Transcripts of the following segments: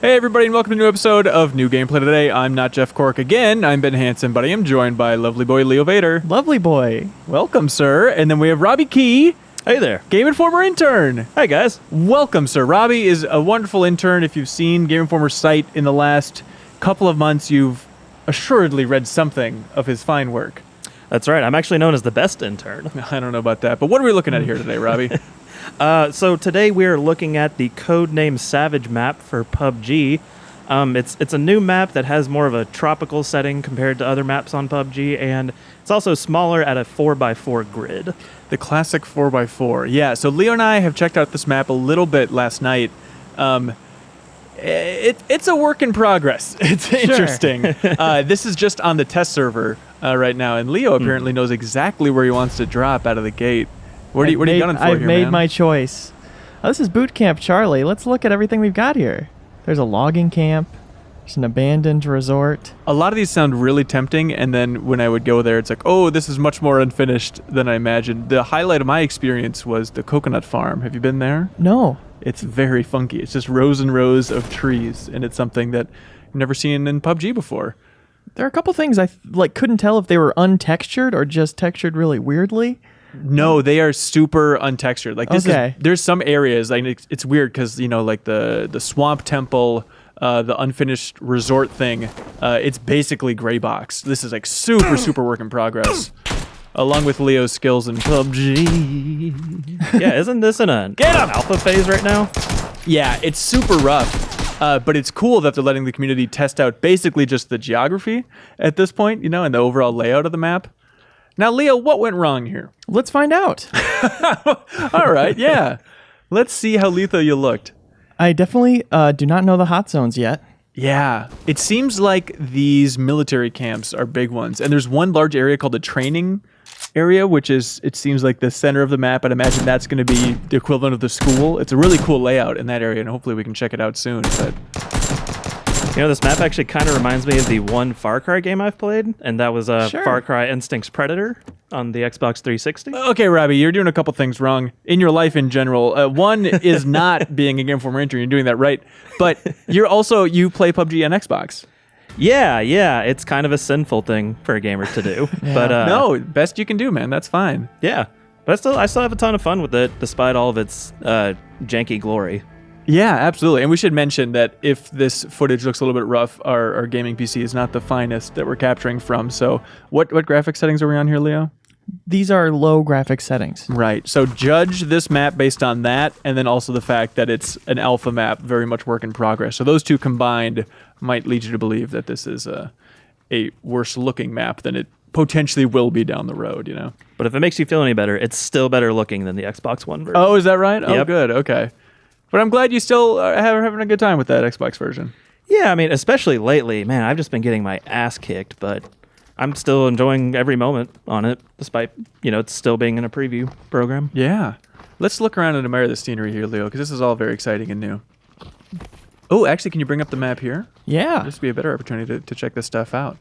Hey everybody, and welcome to a new episode of New Gameplay Today. I'm not Jeff Cork again. I'm Ben Hanson, but I am joined by lovely boy Leo Vader. Lovely boy. Welcome, sir. And then we have Robbie Key. Hey there. Game Informer intern. Hi, guys. Welcome, sir. Robbie is a wonderful intern. If you've seen Game Informer's site in the last couple of months, you've assuredly read something of his fine work. That's right. I'm actually known as the best intern. I don't know about that, but what are we looking at here today, Robbie? So today we're looking at the codenamed Savage map for PUBG. It's a new map that has more of a tropical setting compared to other maps on PUBG, and it's also smaller at a 4x4 grid. The classic 4x4. Yeah, so Leo and I have checked out this map a little bit last night. It's a work in progress. It's interesting. This is just on the test server right now, and Leo apparently knows exactly where he wants to drop out of the gate. What are you gunning for I've here, made man? my choice. Oh, this is Boot Camp Charlie. Let's look at everything we've got here. There's a logging camp. There's an abandoned resort. A lot of these sound really tempting, and then when I would go there, it's like, oh, this is much more unfinished than I imagined. The highlight of my experience was the coconut farm. Have you been there? No. It's very funky. It's just rows and rows of trees, and it's something that I've never seen in PUBG before. There are a couple things I couldn't tell if they were untextured or just textured really weirdly. No, they are super untextured. Like this is, there's some areas, like it's weird because, you know, like the swamp temple, the unfinished resort thing, it's basically gray box. This is like super work in progress. Along with Leo's skills in PUBG. Yeah, isn't this in an alpha phase right now? Yeah, it's super rough. But it's cool that they're letting the community test out basically just the geography at this point, you know, and the overall layout of the map. Now, Leo, what went wrong here? Let's find out. All right, yeah. Let's see how lethal you looked. I definitely do not know the hot zones yet. Yeah, it seems like these military camps are big ones. And there's one large area called the training area, which is, it seems like the center of the map. I'd imagine that's going to be the equivalent of the school. It's a really cool layout in that area, and hopefully we can check it out soon. But you know, this map actually kind of reminds me of the one Far Cry game I've played, and that was Far Cry Instinct's Predator on the Xbox 360. Okay, Robbie, you're doing a couple things wrong in your life in general. One is not being a Game Informer intern. You're doing that right. But you play PUBG on Xbox. Yeah, it's kind of a sinful thing for a gamer to do. Yeah. But no, best you can do, man. That's fine. Yeah, but I still have a ton of fun with it, despite all of its janky glory. Yeah, absolutely. And we should mention that if this footage looks a little bit rough, our gaming PC is not the finest that we're capturing from. So what graphic settings are we on here, Leo? These are low graphic settings. Right. So judge this map based on that, and then also the fact that it's an alpha map, very much work in progress. So those two combined might lead you to believe that this is a worse looking map than it potentially will be down the road, you know? But if it makes you feel any better, it's still better looking than the Xbox One version. Oh, is that right? Yep. Oh, good. Okay. But I'm glad you still are having a good time with that Xbox version. Yeah, I mean, especially lately, man, I've just been getting my ass kicked, but I'm still enjoying every moment on it, despite, you know, it's still being in a preview program. Yeah. Let's look around and admire the scenery here, Leo, because this is all very exciting and new. Oh, actually, can you bring up the map here? Yeah. This would be a better opportunity to check this stuff out.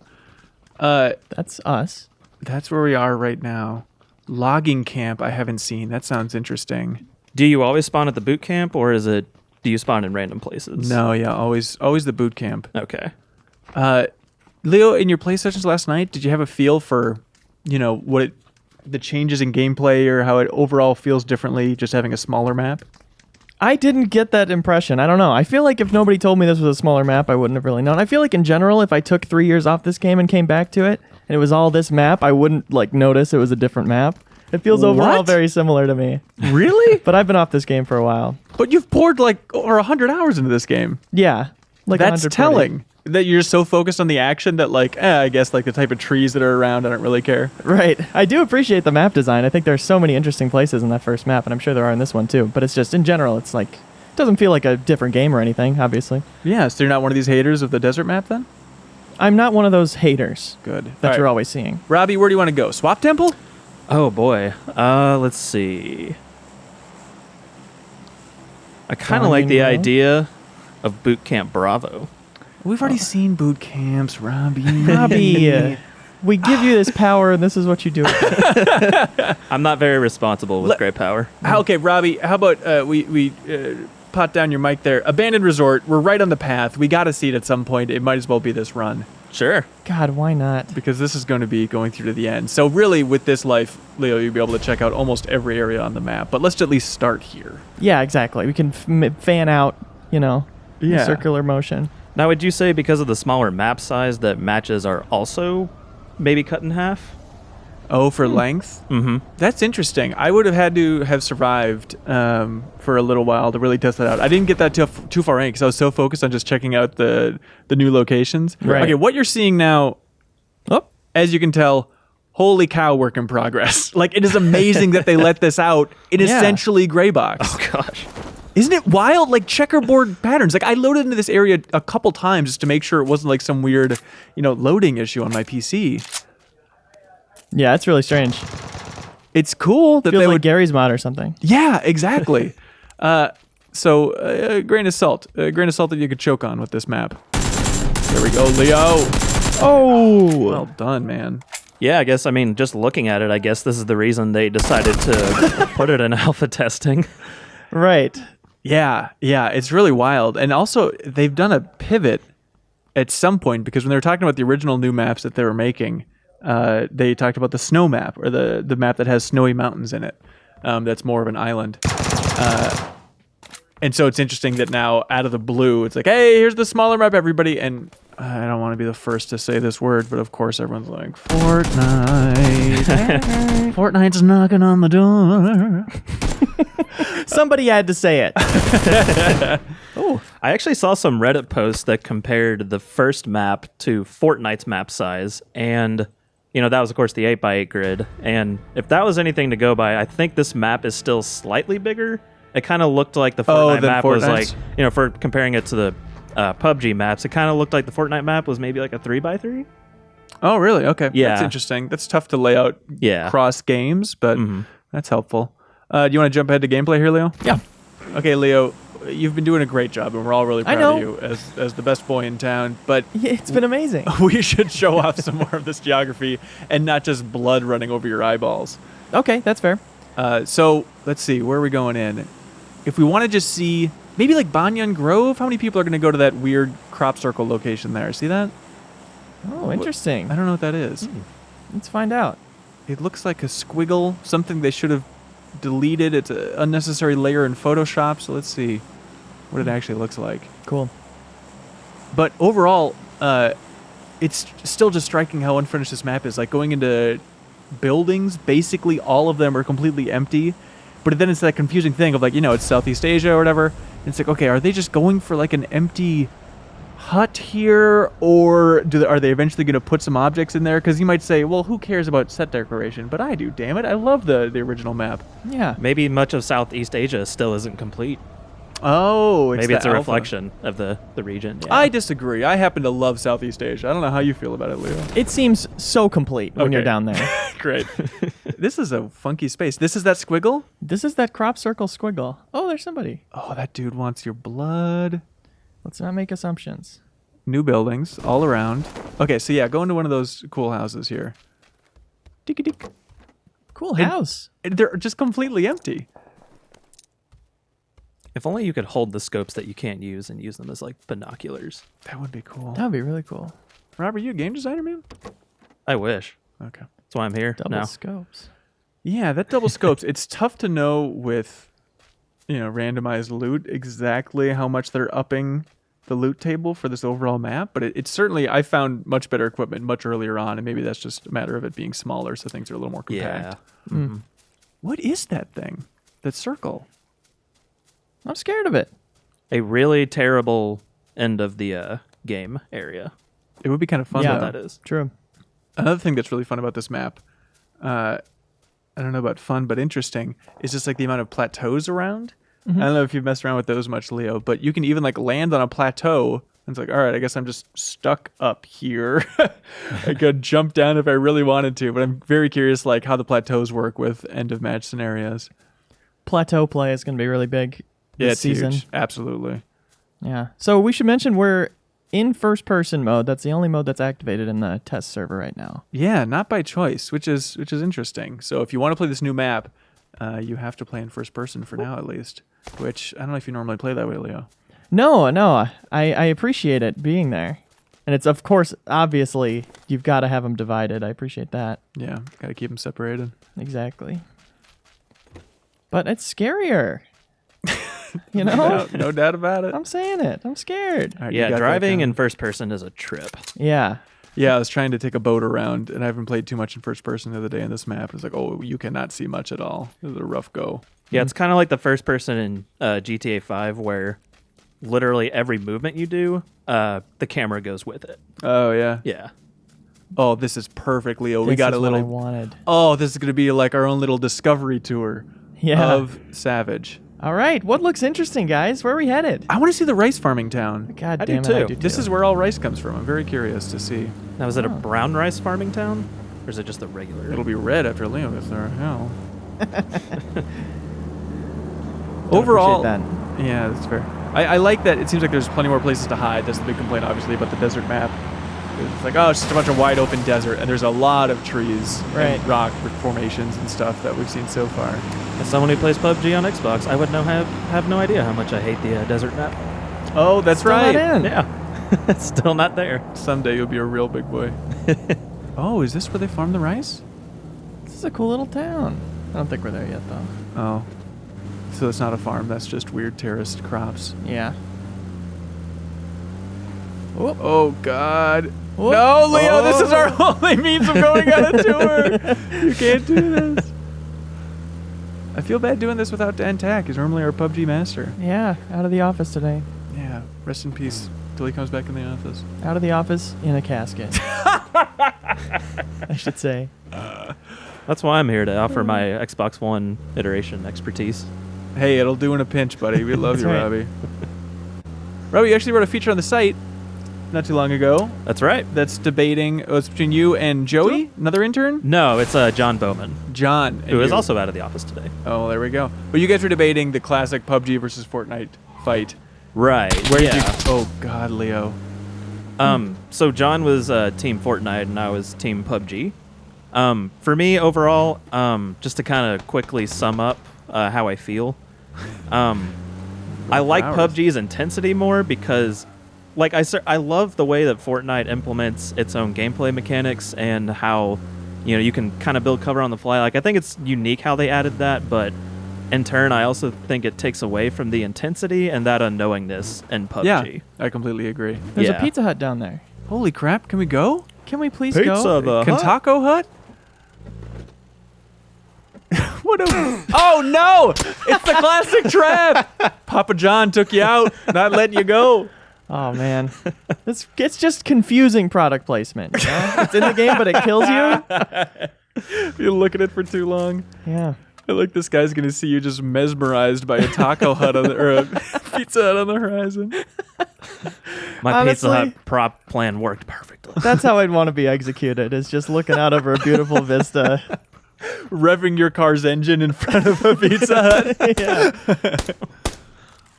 That's us. That's where we are right now. Logging camp I haven't seen. That sounds interesting. Do you always spawn at the boot camp, or do you spawn in random places? No, yeah, always the boot camp. Okay. Leo, in your play sessions last night, did you have a feel for, you know, the changes in gameplay or how it overall feels differently just having a smaller map? I didn't get that impression. I don't know. I feel like if nobody told me this was a smaller map, I wouldn't have really known. I feel like in general, if I took 3 years off this game and came back to it, and it was all this map, I wouldn't notice it was a different map. It feels overall very similar to me. Really? But I've been off this game for a while. But you've poured over 100 hours into this game. Yeah. That's telling. That you're so focused on the action that I guess the type of trees that are around, I don't really care. Right. I do appreciate the map design. I think there's so many interesting places in that first map, and I'm sure there are in this one too. But it's just, in general, it's it doesn't feel like a different game or anything, obviously. Yeah, so you're not one of these haters of the desert map then? I'm not one of those haters. Good. That you're always seeing. Robbie, where do you want to go? Swap Temple? Oh, boy. Let's see. I kind of like the idea of Boot Camp Bravo. We've already seen boot camps, Robbie. Robbie, we give you this power, and this is what you do. I'm not very responsible with great power. Okay, Robbie, how about we pot down your mic there. Abandoned Resort. We're right on the path. We got to see it at some point. It might as well be this run. Sure. God, why not? Because this is going to be going through to the end. So really, with this life, Leo, you'll be able to check out almost every area on the map. But let's at least start here. Yeah, exactly. We can fan out, in circular motion. Now, would you say because of the smaller map size that matches are also maybe cut in half? Oh, for length? Mm-hmm. That's interesting. I would have had to have survived for a little while to really test that out. I didn't get that too far in because I was so focused on just checking out the new locations. Right. Okay, what you're seeing now, as you can tell, holy cow, work in progress. Like, it is amazing that they let this out in essentially gray box. Oh, gosh. Isn't it wild? Like, checkerboard patterns. Like, I loaded into this area a couple times just to make sure it wasn't like some weird, loading issue on my PC. Yeah, it's really strange. It's cool that Feels they like would... Gary's mod or something. Yeah, exactly. So, a grain of salt. A grain of salt that you could choke on with this map. There we go, Leo. Oh! Well done, man. Yeah, I guess, just looking at it, I guess this is the reason they decided to put it in alpha testing. Right. Yeah, it's really wild. And also, they've done a pivot at some point, because when they were talking about the original new maps that they were making, they talked about the snow map, or the map that has snowy mountains in it. That's more of an island. And so it's interesting that now, out of the blue, it's like, hey, here's the smaller map, everybody. And I don't want to be the first to say this word, but of course everyone's like, Fortnite. Fortnite's knocking on the door. Somebody had to say it. Oh, I actually saw some Reddit posts that compared the first map to Fortnite's map size, and that was of course the 8x8 grid. And if that was anything to go by, I think this map is still slightly bigger. It kind of looked like the Fortnite map was like, for comparing it to the PUBG maps, it kind of looked like the Fortnite map was maybe like a 3x3. Oh, really? Okay. Yeah. That's interesting. That's tough to lay out cross games, but that's helpful. Do you want to jump ahead to gameplay here, Leo? Yeah. Okay, Leo, you've been doing a great job, and we're all really proud of you as the best boy in town, but Yeah, it's been amazing. we should show off some more of this geography and not just blood running over your eyeballs. Okay, that's fair. So let's see, where are we going in? If we want to just see, maybe like Banyan Grove, how many people are going to go to that weird crop circle location there? See that? Oh, interesting. I don't know what that is. Let's find out. It looks like a squiggle, something they should have deleted. It's an unnecessary layer in Photoshop, so let's see what it actually looks like. Cool. But overall, it's still just striking how unfinished this map is. Like, going into buildings, basically all of them are completely empty. But then it's that confusing thing of like, it's Southeast Asia or whatever. And it's like, okay, are they just going for like an empty hut here, or are they eventually going to put some objects in there? Because you might say, well, who cares about set decoration? But I do, damn it. I love the original map. Yeah. Maybe much of Southeast Asia still isn't complete. Oh, maybe it's a alpha. Reflection of the region. Yeah. I disagree. I happen to love Southeast Asia. I don't know how you feel about it, Leo. It seems so complete when you're down there. Great. This is a funky space. This is that squiggle? This is that crop circle squiggle. Oh, there's somebody. Oh, that dude wants your blood. Let's not make assumptions. New buildings all around. Okay, so yeah, go into one of those cool houses here. Dick. Cool house. They're just completely empty. If only you could hold the scopes that you can't use and use them as like binoculars. That would be cool. That would be really cool. Robert, you a game designer, man? I wish. Okay. That's why I'm here Double now. scopes. Yeah, that double scopes. It's tough to know with, randomized loot exactly how much they're upping the loot table for this overall map, but it's certainly, I found much better equipment much earlier on, and maybe that's just a matter of it being smaller, so things are a little more compact. Yeah. Mm-hmm. What is that thing? That circle? I'm scared of it. A really terrible end of the game area. It would be kind of fun. Yeah, though. That is true. Another thing that's really fun about this map, I don't know about fun, but interesting, is just like the amount of plateaus around. I don't know if you've messed around with those much, Leo, but you can even like land on a plateau. And it's like, all right, I guess I'm just stuck up here. I could jump down if I really wanted to, but I'm very curious like how the plateaus work with end of match scenarios. Plateau play is going to be really big this season. Huge. Absolutely. Yeah. So we should mention we're in first person mode. That's the only mode that's activated in the test server right now. Yeah, not by choice, which is interesting. So if you want to play this new map, you have to play in first person for now, at least. Which I don't know if you normally play that way, Leo. No, I appreciate it being there. And it's, of course, obviously, you've got to have them divided. I appreciate that. Yeah, got to keep them separated. Exactly. But it's scarier. You know? No doubt about it. I'm saying it. I'm scared. All right, Yeah, you got that driving down. in first person is a trip. Yeah. Yeah, I was trying to take a boat around, and I haven't played too much in first person the other day in this map. It's like, oh, you cannot see much at all. It was a rough go. Yeah, it's kind of like the first person in GTA 5 where literally every movement you do, the camera goes with it. Oh, yeah. Yeah. Oh, this is perfect, Leo. This We got is a what I little... wanted. Oh, this is going to be like our own little discovery tour Yeah. of Savage. All right. What looks interesting, guys? Where are we headed? I want to see the rice farming town. God I do damn it, I too. do too. This is where all rice comes from. I'm very curious to see. Now, is it a Oh. brown rice farming town? Or is it just a regular? It'll be red after Leo gets there. Hell. Don't Overall, appreciate that. yeah, that's fair. I like that. It seems like there's plenty more places to hide. That's the big complaint, obviously, about the desert map. It's like, oh, it's just a bunch of wide open desert, and there's a lot of trees Right. and rock formations and stuff that we've seen so far. As someone who plays PUBG on Xbox, I would have no idea how much I hate the desert map. Oh, that's Still not right. in. Yeah. It's still not there. Someday you'll be a real big boy. Oh, is this where they farm the rice? This is a cool little town. I don't think we're there yet, though. Oh. So it's not a farm. That's just weird terraced crops. Yeah. Oh, God. Whoop. No, Leo, this is Oh. our only means of going on a tour. You can't do this. I feel bad doing this without Dan Tack. He's normally our PUBG master. Yeah. Out of the office today. Yeah, rest in peace till he comes back in the office. Out of the office in a casket. I should say. That's why I'm here to offer my Xbox One iteration expertise. Hey, it'll do in a pinch, buddy. We love That's you, right. Robbie. Robbie, you actually wrote a feature on the site not too long ago That's right. that's debating, it's between you and Joey, another intern? No, it's John Bowman, John. and who is you. also out of the office today. Oh, there we go. But you guys were debating the classic PUBG versus Fortnite fight. Right. Where yeah. did you... Oh, God, Leo. So John was Team Fortnite and I was Team PUBG. For me, overall, just to kind of quickly sum up how I feel, I like hours. PUBG's intensity more because, like, I love the way that Fortnite implements its own gameplay mechanics and how, you can kind of build cover on the fly. Like, I think it's unique how they added that, but in turn, I also think it takes away from the intensity and that unknowingness in PUBG. Yeah, I completely agree. There's Yeah. a Pizza Hut down there. Holy crap, can we go? Can we please Pizza go? the Hut? Kentucky Hut? What a... Oh, no! It's the classic trap! Papa John took you out, not letting you go. Oh man, it's just confusing product placement. You know? It's in the game, but it kills you. If you look at it for too long. Yeah. I like this guy's going to see you just mesmerized by a taco hut or a Pizza Hut on the horizon. My Pizza Honestly- Hut prop plan worked perfectly. That's how I'd want to be executed. Is just looking out over a beautiful vista. Revving your car's engine in front of a Pizza Hut. Yeah.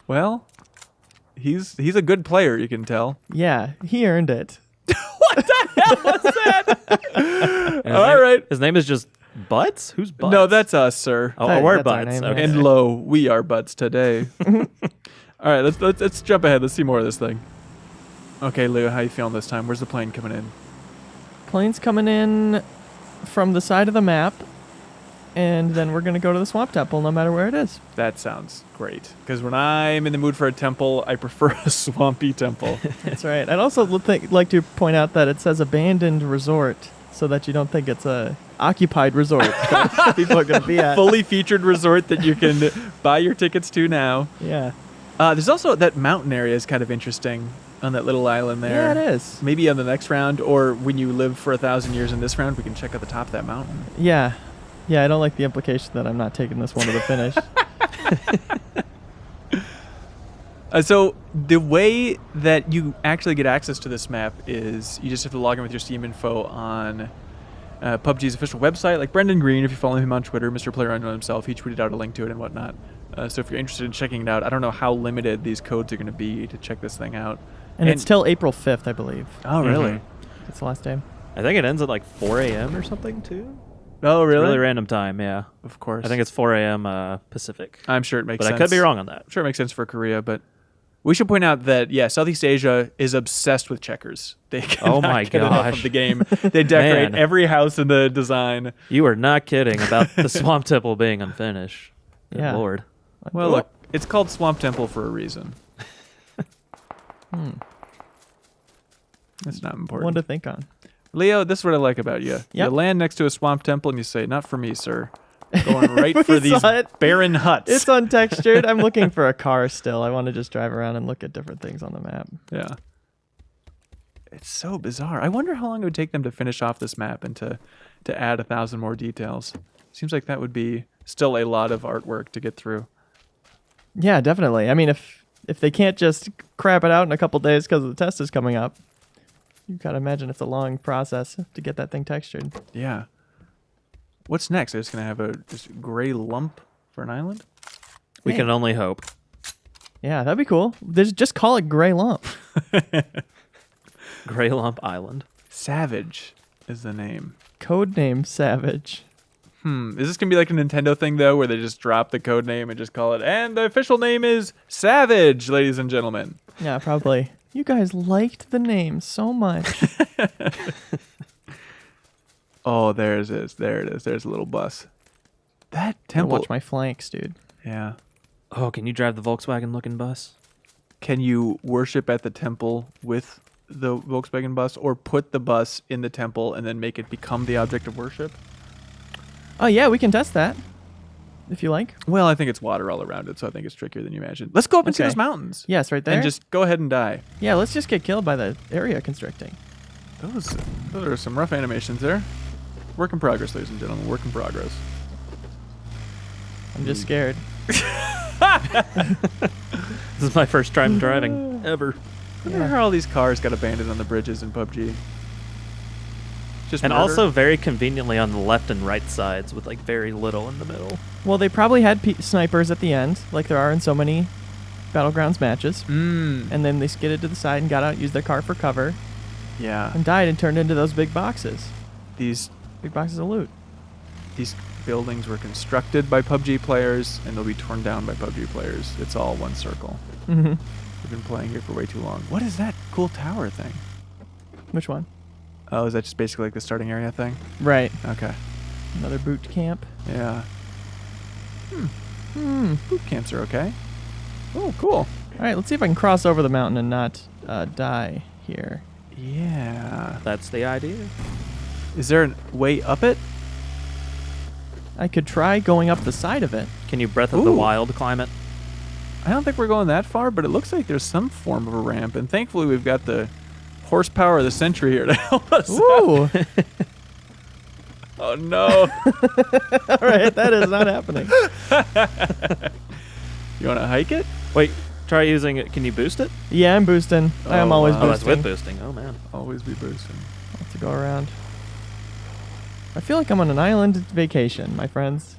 Well, he's a good player, you can tell. Yeah. He earned it. And All right. His name is just Butts? Who's Butts? No, that's us, sir. Oh, That- we're that's our Butts. name, Okay. And lo, we are butts today. All right, let's jump ahead. Let's see more of this thing. Okay, Leo, how you feeling this time? Where's the plane coming in? Plane's coming in from the side of the map, and then we're gonna go to the swamp temple, no matter where it is. That sounds great. Because when I'm in the mood for a temple, I prefer a swampy temple. That's right. I'd also like to point out that it says abandoned resort, so that you don't think it's a occupied resort that people are gonna be at. Fully featured resort that you can buy your tickets to now. Yeah. There's also that mountain area is kind of interesting on that little island there. Yeah, it is. Maybe on the next round, or when you live for 1,000 years in this round, we can check out the top of that mountain. Yeah. Yeah, I don't like the implication that I'm not taking this one to the finish. So the way that you actually get access to this map is you just have to log in with your Steam info on PUBG's official website, like Brendan Green, if you follow him on Twitter, Mr. PlayerUnknown himself, he tweeted out a link to it and whatnot. So if you're interested in checking it out, I don't know how limited these codes are going to be to check this thing out. And it's till April 5th, I believe. Oh, really? Mhm. That's the last day. I think it ends at like 4 a.m. or something, too. Oh, really? Really random time, yeah. Of course. I think it's 4 a.m. Pacific. I'm sure it makes But sense. I could be wrong on that. I'm sure it makes sense for Korea, but we should point out that, yeah, Southeast Asia is obsessed with checkers. They cannot my get enough gosh. of the game. They decorate Man. every house in the design. You are not kidding about the Swamp Temple being unfinished. Good Yeah. Lord. Well, look, it's called Swamp Temple for a reason. That's not important. One to think on. Leo, this is what I like about you. You Yep. land next to a swamp temple and you say, "Not for me, sir." Going right for We these saw it. barren huts. It's untextured. I'm looking for a car still. I want to just drive around and look at different things on the map. Yeah. It's so bizarre. I wonder how long it would take them to finish off this map and to add 1,000 more details. Seems like that would be still a lot of artwork to get through. Yeah, definitely. I mean, if they can't just crap it out in a couple days because the test is coming up, you gotta imagine it's a long process to get that thing textured. Yeah. What's next? They're just going to have a just gray lump for an island? We Hey. can only hope. Yeah, that'd be cool. Just call it Gray Lump. Grey Lump Island. Savage is the name. Codename Savage. Is this going to be like a Nintendo thing, though, where they just drop the code name and just call it, and the official name is Savage, ladies and gentlemen? Yeah, probably. You guys liked the name so much. Oh, there it is. There it is. There's a little bus. That Gotta temple. watch my flanks, dude. Yeah. Oh, can you drive the Volkswagen looking bus? Can you worship at the temple with the Volkswagen bus, or put the bus in the temple and then make it become the object of worship? Oh yeah, we can test that. If you like. Well, I think it's water all around it, so I think it's trickier than you imagine. Let's go up and see Okay. those mountains. Yes, right there. And just go ahead and die. Yeah, let's just get killed by the area constricting. Those are some rough animations there. Work in progress, ladies and gentlemen. Work in progress. I'm just scared. This is my first time driving ever. I wonder how all these cars got abandoned on the bridges in PUBG. Just And murder? also very conveniently on the left and right sides with like very little in the middle. Well, they probably had snipers at the end, like there are in so many Battlegrounds matches. And then they skidded to the side and got out, used their car for cover, Yeah. and died and turned into those big boxes. These Big boxes of loot. buildings were constructed by PUBG players, and they'll be torn down by PUBG players. It's all one circle. Mm-hmm. We've been playing here for way too long. What is that cool tower thing? Which one? Oh, is that just basically like the starting area thing? Right. Okay. Another boot camp. Yeah. Boot camps are okay. Oh, cool. All right, let's see if I can cross over the mountain and not die here. Yeah. That's the idea. Is there a way up it? I could try going up the side of it. Can you Breath of the Ooh. Wild climb it? I don't think we're going that far, but it looks like there's some form of a ramp, and thankfully we've got the horsepower of the century here to help us out. Ooh! Oh, no. All right, that is not happening. You want to hike it? Wait, try using it. Can you boost it? Yeah, I'm boosting. I am Oh, always wow. Oh, that's boosting. with boosting. Oh, man. Always be boosting. I'll have to go around. I feel like I'm on an island vacation, my friends.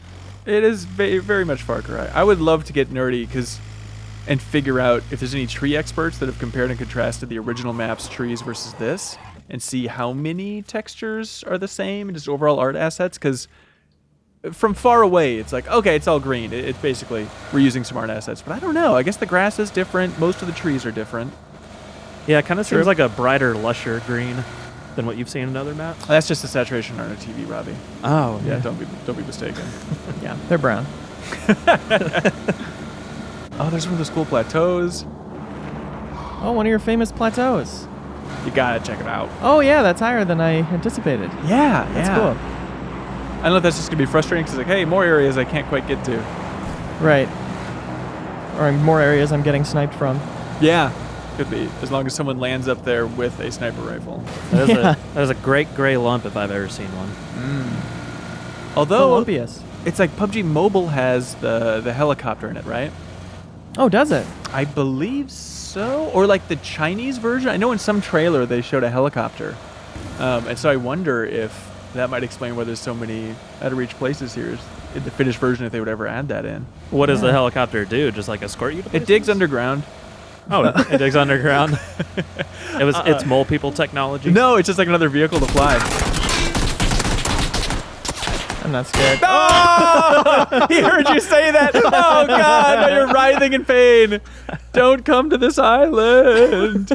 It is very much Far Cry. I would love to get nerdy and figure out if there's any tree experts that have compared and contrasted the original map's trees versus this, and see how many textures are the same and just overall art assets. Because from far away, it's like, okay, it's all green. It's basically we're using some art assets. But I don't know. I guess the grass is different. Most of the trees are different. Yeah, it kind of True. seems like a brighter, lusher green than what you've seen in other maps. That's just the saturation on a TV, Robbie. Oh, Yeah, don't be mistaken. Yeah, they're brown. Oh, there's one of those cool plateaus. Oh, one of your famous plateaus. You gotta check it out. Oh, yeah, that's higher than I anticipated. Yeah, That's cool. I don't know if that's just gonna be frustrating because like, hey, more areas I can't quite get to. Right. Or in more areas I'm getting sniped from. Yeah, could be as long as someone lands up there with a sniper rifle. Yeah. That is a great gray lump if I've ever seen one. Although Columbius. it's like PUBG Mobile has the helicopter in it, right? Oh, does it? I believe so, or like the Chinese version. I know in some trailer they showed a helicopter, and so I wonder if that might explain why there's so many out-of-reach places here in the finished version, if they would ever add that in. What does the Yeah. helicopter do? Just like escort you to It places? digs underground. Oh, it digs underground. It's mole people technology. No, it's just like another vehicle to fly. I'm not scared. Oh! He heard you say that. Oh, God. Now you're writhing in pain. Don't come to this island.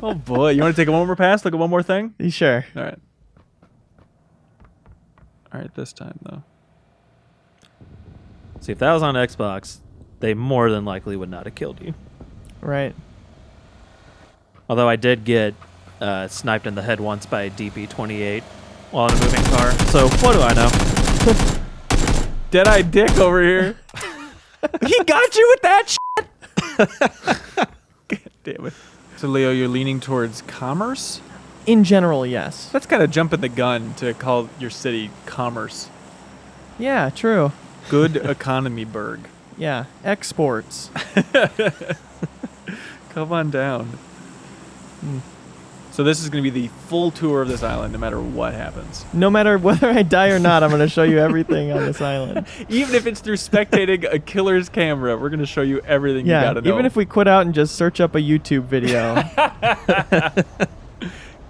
Oh, boy. You want to take one more pass? Look at one more thing? You sure? All right. All right, this time, though. See, if that was on Xbox, they more than likely would not have killed you. Right. Although I did get sniped in the head once by a DP-28 while in a moving car. So what do I know? Dead-eyed dick over here. He got you with that shit. God damn it. So, Leo, you're leaning towards commerce? In general, yes. That's kind of jumping the gun to call your city commerce. Yeah, true. Good economy burg. Yeah, exports. Come on down. So this is going to be the full tour of this island no matter what happens. No matter whether I die or not, I'm going to show you everything on this island. Even if it's through spectating a killer's camera, we're going to show you everything you got to know. Even if we quit out and just search up a YouTube video.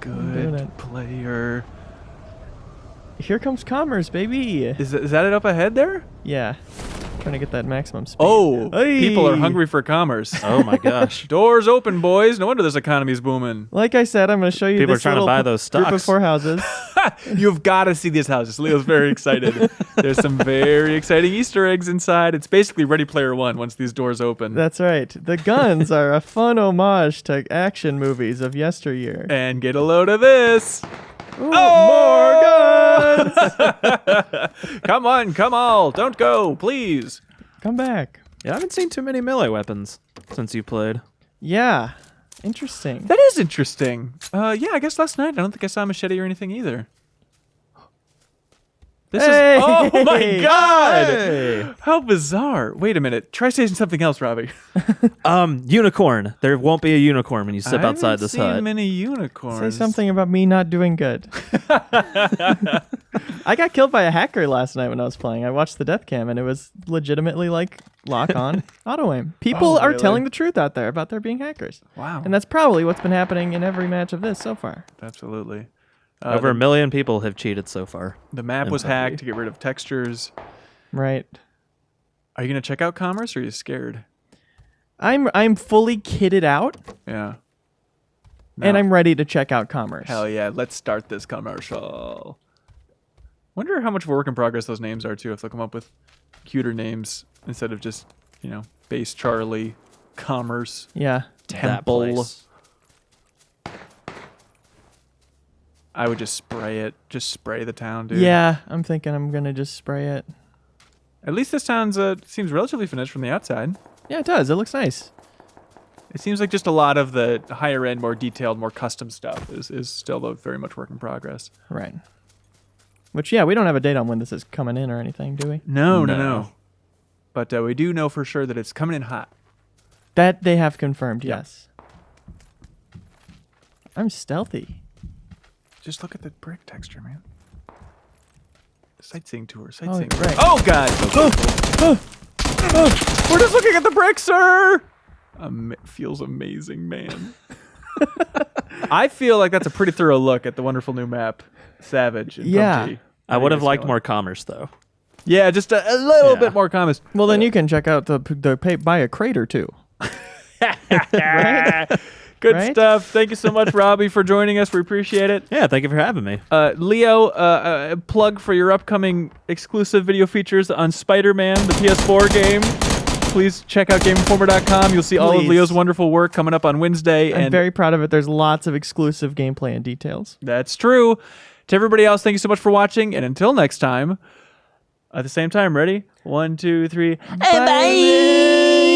Good player. Here comes commerce, baby. Is that it up ahead there? Yeah. Trying to get that maximum speed. Oh, Hey. people are hungry for commerce. Oh my gosh. Doors open, boys. No wonder this economy's booming. Like I said, I'm going to show you People are this trying to little buy those group of stocks. 4 houses. You've got to see these houses. Leo's very excited. There's some very exciting Easter eggs inside. It's basically Ready Player One once these doors open. That's right. The guns are a fun homage to action movies of yesteryear. And get a load of this. Ooh, more guns! Come on, come all. Don't go, please. Come back. Yeah, I haven't seen too many melee weapons since you played. Yeah. Interesting. That is interesting. Yeah, I guess last night I don't think I saw a machete or anything either. This Hey! is oh my god! Hey! How bizarre. Wait a minute. Try saying something else, Robbie. Unicorn. There won't be a unicorn when you step outside this I haven't hut. seen many unicorns. Say something about me not doing good. I got killed by a hacker last night when I was playing. I watched the death cam and it was legitimately like lock on auto aim. People are really? telling the truth out there about there being hackers. Wow. And that's probably what's been happening in every match of this so far. Absolutely. Over a million people have cheated so far. The map in was PUBG. hacked to get rid of textures. Right. Are you going to check out commerce or are you scared? I'm fully kitted out Yeah. and No. I'm ready to check out commerce. Hell yeah, let's start this commercial. Wonder how much of a work in progress those names are too, if they'll come up with cuter names instead of just, base Charlie, commerce, Yeah. That temple. place. I would just spray it. Just spray the town, dude. Yeah, I'm thinking I'm going to just spray it. At least this town seems relatively finished from the outside. Yeah, it does. It looks nice. It seems like just a lot of the higher end, more detailed, more custom stuff is still very much work in progress. Right. Which, yeah, we don't have a date on when this is coming in or anything, do we? No. But we do know for sure that it's coming in hot. That they have confirmed, Yeah. yes. I'm stealthy. Just look at the brick texture, man. Sightseeing tour. Oh, Sightseeing. right. Oh God! We're just looking at the brick, sir. Feels amazing, man. I feel like that's a pretty thorough look at the wonderful new map, Savage. In Yeah. PUBG. I would have liked more. more commerce though. Yeah, just a little Yeah. bit more comments. Well, then you can check out buy a crater, too. Right? Good Right? stuff. Thank you so much, Robbie, for joining us. We appreciate it. Yeah, thank you for having me. Leo, plug for your upcoming exclusive video features on Spider-Man, the PS4 game. Please check out GameInformer.com. You'll see all of Please. Leo's wonderful work coming up on Wednesday. I'm and very proud of it. There's lots of exclusive gameplay and details. That's true. To everybody else, thank you so much for watching. And until next time, at the same time, ready? 1, 2, 3. Bye.